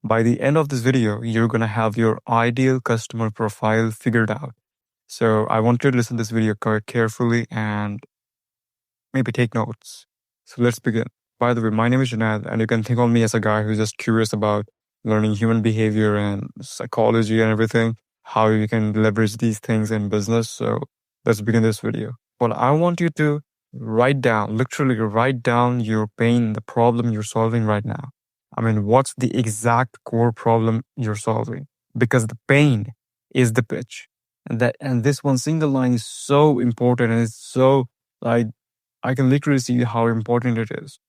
By the end of this video, you're going to have your ideal customer profile figured out. So I want you to listen to this video carefully and maybe take notes. So let's begin. By the way, my name is Junaid, and you can think of me as a guy who's just curious about learning human behavior and psychology and everything, how you can leverage these things in business. So let's begin this video. Well, I want you to literally write down your pain, the problem you're solving right now. I mean, what's the exact core problem you're solving? Because the pain is the pitch. And this one single line is so important, and it's so like I can literally see how important it is.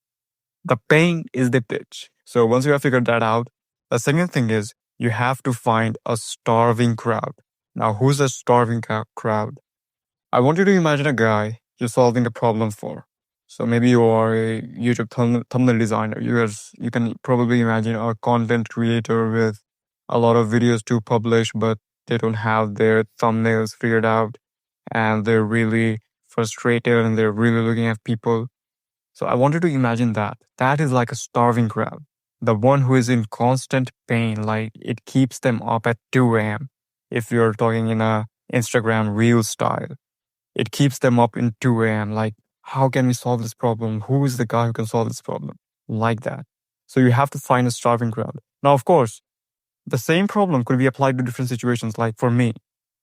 The pain is the pitch. So once you have figured that out, the second thing is you have to find a starving crowd. Now, who's a starving crowd? I want you to imagine a guy you're solving a problem for. So maybe you are a YouTube thumbnail designer. You can probably imagine a content creator with a lot of videos to publish, but they don't have their thumbnails figured out, and they're really frustrated and they're really looking at people. So I wanted to imagine that. That is like a starving crowd. The one who is in constant pain, like it keeps them up at 2 a.m. If you're talking in a Instagram reel style, it keeps them up in 2 a.m. Like, how can we solve this problem? Who is the guy who can solve this problem? Like that. So you have to find a starving crowd. Now, of course, the same problem could be applied to different situations. Like for me,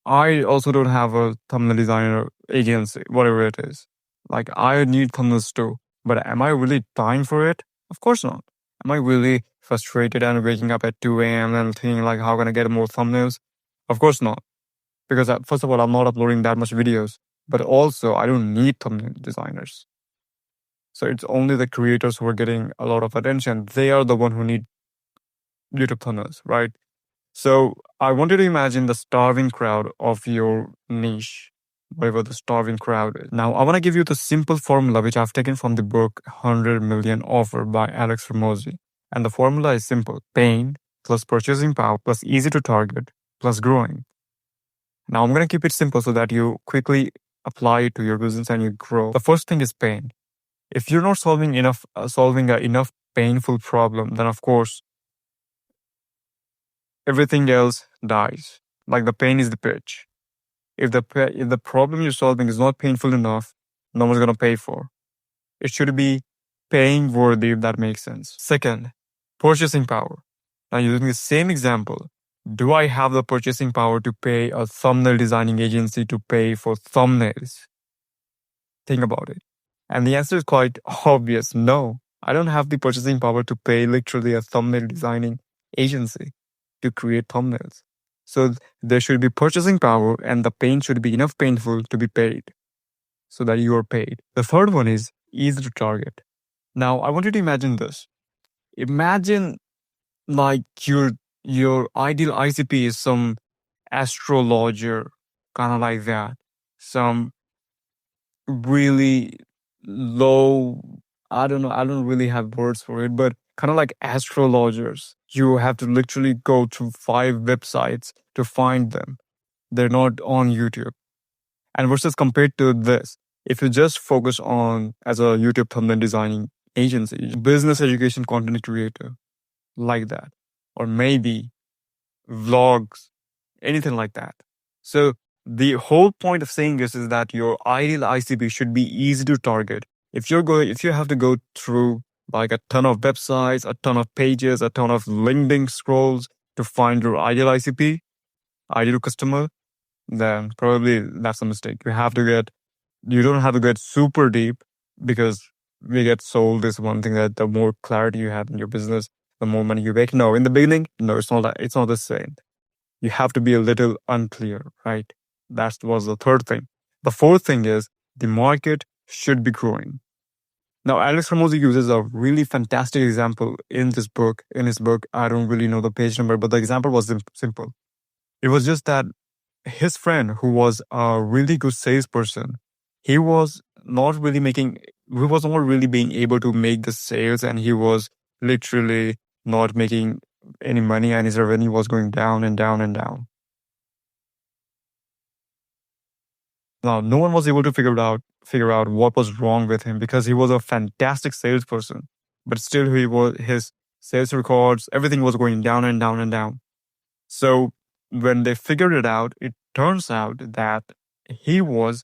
I also don't have a thumbnail designer agency, whatever it is. Like I need thumbnails too, but am I really dying for it? Of course not. Am I really frustrated and waking up at 2 a.m. and thinking like, how can I get more thumbnails? Of course not. Because first of all, I'm not uploading that much videos, but also I don't need thumbnail designers. So it's only the creators who are getting a lot of attention. They are the one who need YouTube thumbnails, right? So I want you to imagine the starving crowd of your niche, whatever the starving crowd is. Now, I want to give you the simple formula which I've taken from the book 100 Million Offer by Alex Hormozi. And the formula is simple: pain plus purchasing power plus easy to target plus growing. Now, I'm going to keep it simple so that you quickly apply it to your business and you grow. The first thing is pain. If you're not solving enough painful problem, then of course, everything else dies. Like the pain is the pitch. If the problem you're solving is not painful enough, no one's gonna pay for. It should be paying worthy, if that makes sense. Second, purchasing power. Now, using the same example, do I have the purchasing power to pay a thumbnail designing agency to pay for thumbnails? Think about it. And the answer is quite obvious. No, I don't have the purchasing power to pay literally a thumbnail designing agency to create thumbnails. So there should be purchasing power, and the pain should be enough painful to be paid so that you are paid. The third one is easy to target. Now, I want you to imagine this. Imagine like your ideal ICP is some astrologer, kind of like that. Some really low, I don't know, I don't really have words for it, but kind of like astrologers. You have to literally go to 5 websites to find them. They're not on YouTube. And versus compared to this, if you just focus on as a YouTube thumbnail designing agency, business education content creator, like that, or maybe vlogs, anything like that. So the whole point of saying this is that your ideal ICP should be easy to target. If you have to go through like a ton of websites, a ton of pages, a ton of LinkedIn scrolls to find your ideal ICP, ideal customer, then probably that's a mistake. You don't have to get super deep, because we get sold this one thing that the more clarity you have in your business, the more money you make. No, in the beginning, no, it's not the same. You have to be a little unclear, right? That was the third thing. The fourth thing is the market should be growing. Now, Alex Hormozi uses a really fantastic example in his book. I don't really know the page number, but the example was simple. It was just that his friend, who was a really good salesperson, he was not really being able to make the sales, and he was literally not making any money, and his revenue was going down and down and down. Now, no one was able to figure out what was wrong with him, because he was a fantastic salesperson, but still his sales records, everything was going down and down and down. So when they figured it out, it turns out that he was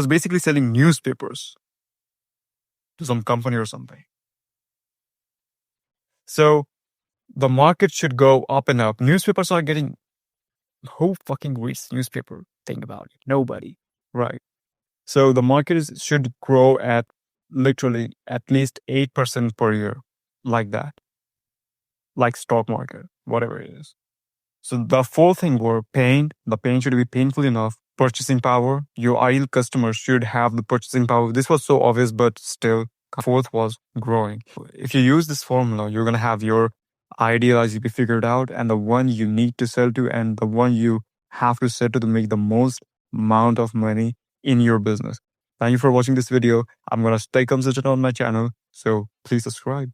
basically selling newspapers to some company or something. So the market should go up and up. Newspapers are getting, who fucking reads newspaper? Think about it. Nobody. Right. So the market should grow at literally at least 8% per year, like that, like stock market, whatever it is. So the fourth thing were pain. The pain should be painful enough. Purchasing power. Your ideal customer should have the purchasing power. This was so obvious, but still. Fourth was growing. If you use this formula, you're going to have your ideal ICP figured out and the one you need to sell to and the one you have to sell to make the most amount of money in your business. Thank you for watching this video. I'm going to stay consistent on my channel, so please subscribe.